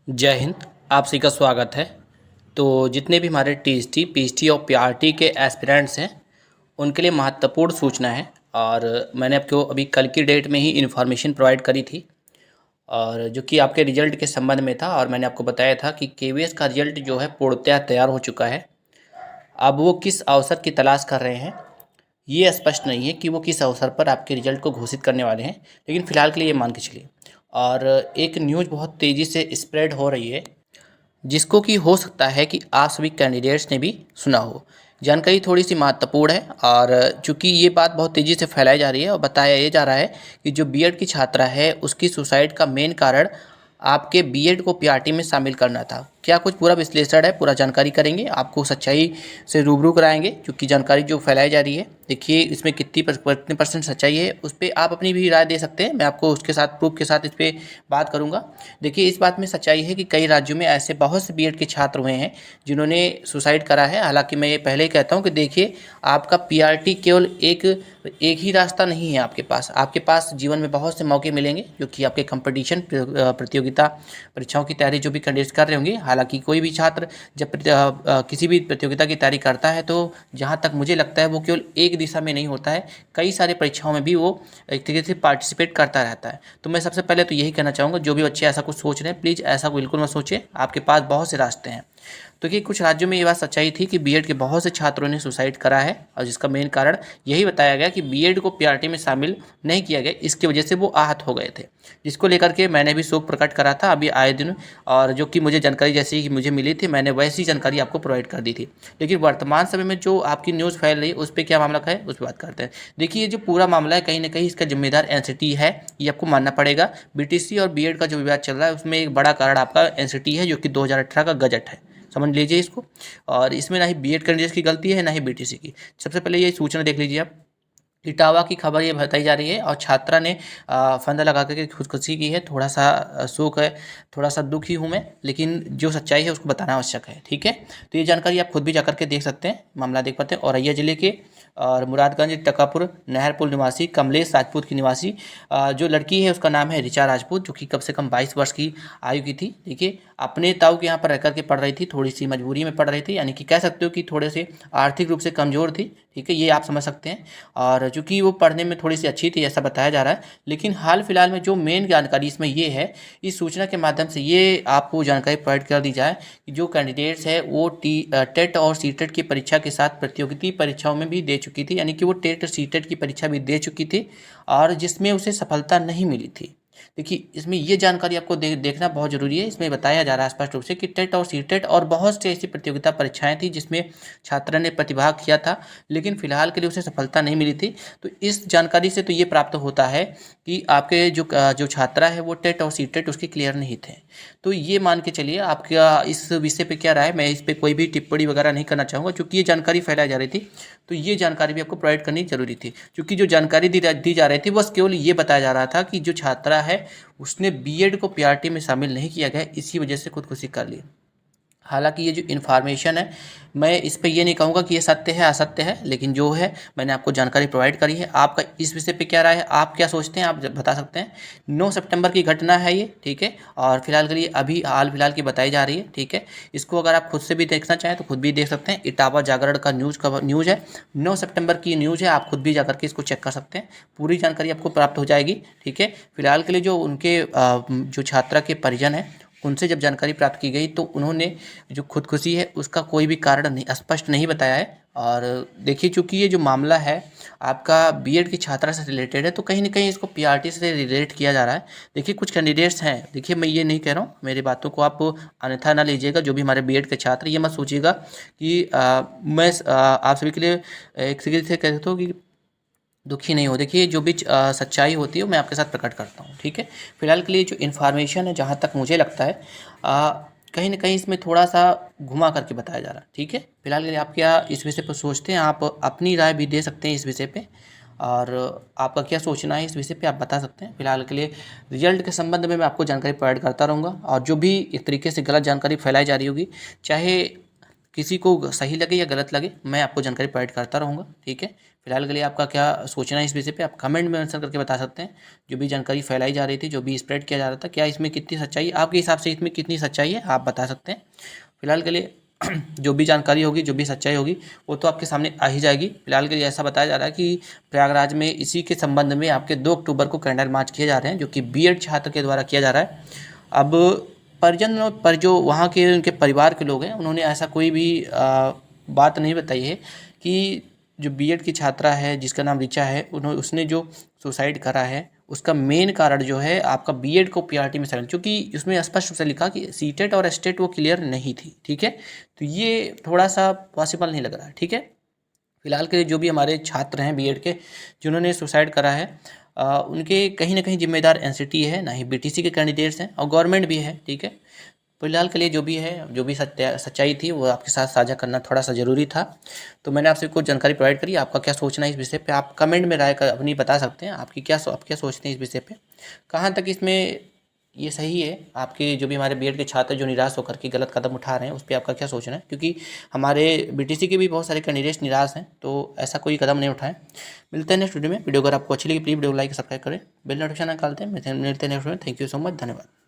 जय हिंद। आप सभी का स्वागत है। तो जितने भी हमारे टीएसटी, पीएचटी और पीआरटी के एस्पिरेंट्स हैं उनके लिए महत्वपूर्ण सूचना है। और मैंने आपको अभी कल की डेट में ही इन्फॉर्मेशन प्रोवाइड करी थी, और जो कि आपके रिजल्ट के संबंध में था। और मैंने आपको बताया था कि केवीएस का रिजल्ट जो है पूर्णतः तैयार हो चुका है। अब वो किस अवसर की तलाश कर रहे हैं ये स्पष्ट नहीं है कि वो किस अवसर पर आपके रिजल्ट को घोषित करने वाले हैं, लेकिन फ़िलहाल के लिए ये मान के चलिए। और एक न्यूज़ बहुत तेज़ी से स्प्रेड हो रही है जिसको कि हो सकता है कि आप सभी कैंडिडेट्स ने भी सुना हो। जानकारी थोड़ी सी महत्वपूर्ण है, और चूंकि ये बात बहुत तेज़ी से फैलाई जा रही है और बताया ये जा रहा है कि जो बीएड की छात्रा है उसकी सुसाइड का मेन कारण आपके बीएड को पीआरटी में शामिल करना था। क्या कुछ पूरा विश्लेषण है, पूरा जानकारी करेंगे, आपको सच्चाई से रूबरू कराएंगे। क्योंकि जानकारी जो फैलाई जा रही है, देखिए इसमें कितनी परसेंट सच्चाई है उस पर आप अपनी भी राय दे सकते हैं। मैं आपको उसके साथ प्रूफ के साथ इस पर बात करूंगा। देखिए इस बात में सच्चाई है कि कई राज्यों में ऐसे बहुत से बीएड के छात्र हुए हैं जिन्होंने सुसाइड करा है। हालांकि मैं ये पहले ही कहता हूँ कि देखिए आपका पीआरटी केवल एक ही रास्ता नहीं है। आपके पास जीवन में बहुत से मौके मिलेंगे जो कि आपके कंपटीशन प्रतियोगिता परीक्षाओं की तैयारी जो भी कैंडिडेट्स कर रहे होंगे। हालांकि कोई भी छात्र जब किसी भी प्रतियोगिता की तैयारी करता है तो जहाँ तक मुझे लगता है वो केवल एक दिशा में नहीं होता है, कई सारे परीक्षाओं में भी वो एक तरीके से पार्टिसिपेट करता रहता है। तो मैं सबसे पहले तो यही कहना चाहूँगा, जो भी बच्चे ऐसा कुछ सोच रहे हैं प्लीज़ ऐसा बिल्कुल मत सोचें। आपके पास बहुत से रास्ते हैं। तो कि कुछ राज्यों में ये बात सच्चाई थी कि बीएड के बहुत से छात्रों ने सुसाइड करा है, और जिसका मेन कारण यही बताया गया कि बीएड को पीआरटी में शामिल नहीं किया गया, इसकी वजह से वो आहत हो गए थे। जिसको लेकर के मैंने भी शोक प्रकट करा था अभी आए दिन, और जो कि मुझे जानकारी जैसी कि मुझे मिली थी मैंने वैसी जानकारी आपको प्रोवाइड कर दी थी। लेकिन वर्तमान समय में जो आपकी न्यूज़ फैल रही है उस पर क्या मामला है उस पर बात करते हैं। देखिए ये जो पूरा मामला है कहीं ना कहीं इसका जिम्मेदार एनसीटी है, ये आपको मानना पड़ेगा। बीटीसी और बीएड का जो विवाद चल रहा है उसमें एक बड़ा कारण आपका एनसीटी है, जो कि 2018 का गजट है, समझ लीजिए इसको। और इसमें ना ही बीएड कैंडिडेट्स की गलती है ना ही बीटीसी की। सबसे पहले ये सूचना देख लीजिए आप। इटावा की खबर ये बताई जा रही है और छात्रा ने फंदा लगा करके खुदकुशी की है। थोड़ा सा शोक है, थोड़ा सा दुखी हूँ मैं, लेकिन जो सच्चाई है उसको बताना आवश्यक है। ठीक है, तो ये जानकारी आप खुद भी जाकर के देख सकते हैं, मामला देख पाते हैं। औरैया जिले के और मुरादगंज टकापुर नहरपुर निवासी कमलेश राजपूत की निवासी जो लड़की है उसका नाम है ऋचा राजपूत, जो कि कम से कम 22 वर्ष की आयु की थी। देखिए अपने ताऊ के यहाँ पर रह करके पढ़ रही थी, थोड़ी सी मजबूरी में पढ़ रही थी, यानी कि कह सकते हो कि थोड़े से आर्थिक रूप से कमज़ोर थी। ठीक है, ये आप समझ सकते हैं। और चूँकि वो पढ़ने में थोड़ी सी अच्छी थी ऐसा बताया जा रहा है। लेकिन हाल फिलहाल में जो मेन जानकारी इसमें ये है, इस सूचना के माध्यम से ये आपको जानकारी प्रोवाइड कर दी जाए कि जो कैंडिडेट्स है वो टेट और सीटेट की परीक्षा के साथ प्रतियोगिता परीक्षाओं में भी दे चुकी थी, यानी कि वो टेट और सीटेट की परीक्षा भी दे चुकी थी और जिसमें उसे सफलता नहीं मिली थी। देखिए इसमें ये जानकारी आपको देखना बहुत ज़रूरी है। इसमें बताया जा रहा है स्पष्ट रूप से कि टेट और सीटेट और बहुत सी ऐसी प्रतियोगिता परीक्षाएं थी जिसमें छात्रा ने प्रतिभाग किया था, लेकिन फिलहाल के लिए उसे सफलता नहीं मिली थी। तो इस जानकारी से तो ये प्राप्त होता है कि आपके जो छात्रा है वो टेट और सीटेट उसके क्लियर नहीं थे। तो ये मान के चलिए आपका इस विषय पे क्या राय है। मैं इस पर कोई भी टिप्पणी वगैरह नहीं करना चाहूँगा, क्योंकि ये जानकारी फैलाई जा रही थी तो ये जानकारी भी आपको प्रोवाइड करनी जरूरी थी। क्योंकि जो जानकारी दी जा रही थी बस केवल ये बताया जा रहा था कि जो छात्रा है उसने बीएड को पीआरटी में शामिल नहीं किया गया, इसी वजह से खुदकुशी कर ली। हालांकि ये जो इन्फॉर्मेशन है मैं इस पे ये नहीं कहूँगा कि ये सत्य है असत्य है, लेकिन जो है मैंने आपको जानकारी प्रोवाइड करी है। आपका इस विषय पे क्या राय है, आप क्या सोचते हैं, आप बता सकते हैं। 9 सितंबर की घटना है ये, ठीक है, और फिलहाल के लिए अभी हाल फिलहाल की बताई जा रही है। ठीक है, इसको अगर आप खुद से भी देखना चाहें तो खुद भी देख सकते हैं। इटावा जागरण का न्यूज़ है, 9 सितंबर की न्यूज़ है, आप खुद भी जाकर के इसको चेक कर सकते हैं, पूरी जानकारी आपको प्राप्त हो जाएगी। ठीक है, फिलहाल के लिए जो उनके जो छात्रा के परिजन हैं उनसे जब जानकारी प्राप्त की गई तो उन्होंने जो खुदकुशी है उसका कोई भी कारण नहीं स्पष्ट नहीं बताया है। और देखिए चूंकि ये जो मामला है आपका बीएड की छात्रा से रिलेटेड है तो कहीं ना कहीं इसको पीआरटी से रिलेट किया जा रहा है। देखिए कुछ कैंडिडेट्स हैं, देखिए मैं ये नहीं कह रहा हूँ, मेरी बातों को आप अन्यथा ना लीजिएगा। जो भी हमारे बीएड के छात्र, ये मत सोचिएगा कि मैं आप सभी के लिए एक तरीके से कहता हूँ कि दुखी नहीं हो। देखिए जो भी सच्चाई होती है वो मैं आपके साथ प्रकट करता हूँ। ठीक है, फिलहाल के लिए जो इन्फॉर्मेशन है जहाँ तक मुझे लगता है कहीं ना कहीं इसमें थोड़ा सा घुमा करके बताया जा रहा है। ठीक है, फिलहाल के लिए आप क्या इस विषय पर सोचते हैं, आप अपनी राय भी दे सकते हैं इस विषय पे, और आपका क्या सोचना है इस विषय पे आप बता सकते हैं। फिलहाल के लिए रिजल्ट के संबंध में मैं आपको जानकारी प्रोवाइड करता रहूँगा, और जो भी एक तरीके से गलत जानकारी फैलाई जा रही होगी, चाहे किसी को सही लगे या गलत लगे, मैं आपको जानकारी प्रोवाइड करता रहूँगा, ठीक है। फिलहाल के लिए आपका क्या सोचना है इस विषय पे आप कमेंट में मेंशन करके बता सकते हैं। जो भी जानकारी फैलाई जा रही थी, जो भी स्प्रेड किया जा रहा था, क्या इसमें कितनी सच्चाई है, आपके हिसाब से इसमें कितनी सच्चाई है, आप बता सकते हैं। फिलहाल के लिए जो भी जानकारी होगी, जो भी सच्चाई होगी, वो तो आपके सामने आ ही जाएगी। फिलहाल के लिए ऐसा बताया जा रहा है कि प्रयागराज में इसी के संबंध में आपके 2 अक्टूबर को कैंडल मार्च किए जा रहे हैं, जो कि बीएड छात्र के द्वारा किया जा रहा है। अब परिजन पर जो वहाँ के उनके परिवार के लोग हैं, उन्होंने ऐसा कोई भी बात नहीं बताई है कि जो बीएड की छात्रा है जिसका नाम ऋचा है, उसने जो सुसाइड करा है, उसका मेन कारण जो है आपका बीएड को पीआरटी में शामिल, क्योंकि उसमें स्पष्ट रूप से लिखा कि सीटेट और स्टेट वो क्लियर नहीं थी, ठीक है। तो ये थोड़ा सा पॉसिबल नहीं लग रहा है, ठीक है। फिलहाल के जो भी हमारे छात्र हैं बीएड के जिन्होंने सुसाइड करा है, उनके कहीं ना कहीं जिम्मेदार एनसीटी है, ना ही बीटीसी के कैंडिडेट्स हैं, और गवर्नमेंट भी है, ठीक है। फिलहाल के लिए जो भी है, जो भी सच्चाई थी, वो आपके साथ साझा करना थोड़ा सा ज़रूरी था। तो मैंने आपसे कुछ जानकारी प्रोवाइड करी। आपका क्या सोचना है इस विषय पे, आप कमेंट में राय अपनी बता सकते हैं। आप क्या सोचते हैं इस विषय पे, कहाँ तक इसमें ये सही है। आपके जो भी हमारे बीएड के छात्र जो निराश होकर के गलत कदम उठा रहे हैं, उस पर आपका क्या सोचना है, क्योंकि हमारे बीटीसी के भी बहुत सारे कैंडिडेट्स निराश हैं, तो ऐसा कोई कदम नहीं उठाएं। मिलते हैं नेक्स्ट वीडियो में। वीडियो अगर आपको अच्छी लगी प्लीज़ वीडियो को लाइक सब्सक्राइब करें, बेल नोटिफिकेशन निकालते हैं। मिलते हैं नेक्स्ट वीडियो में। थैंक यू सो मच, धन्यवाद।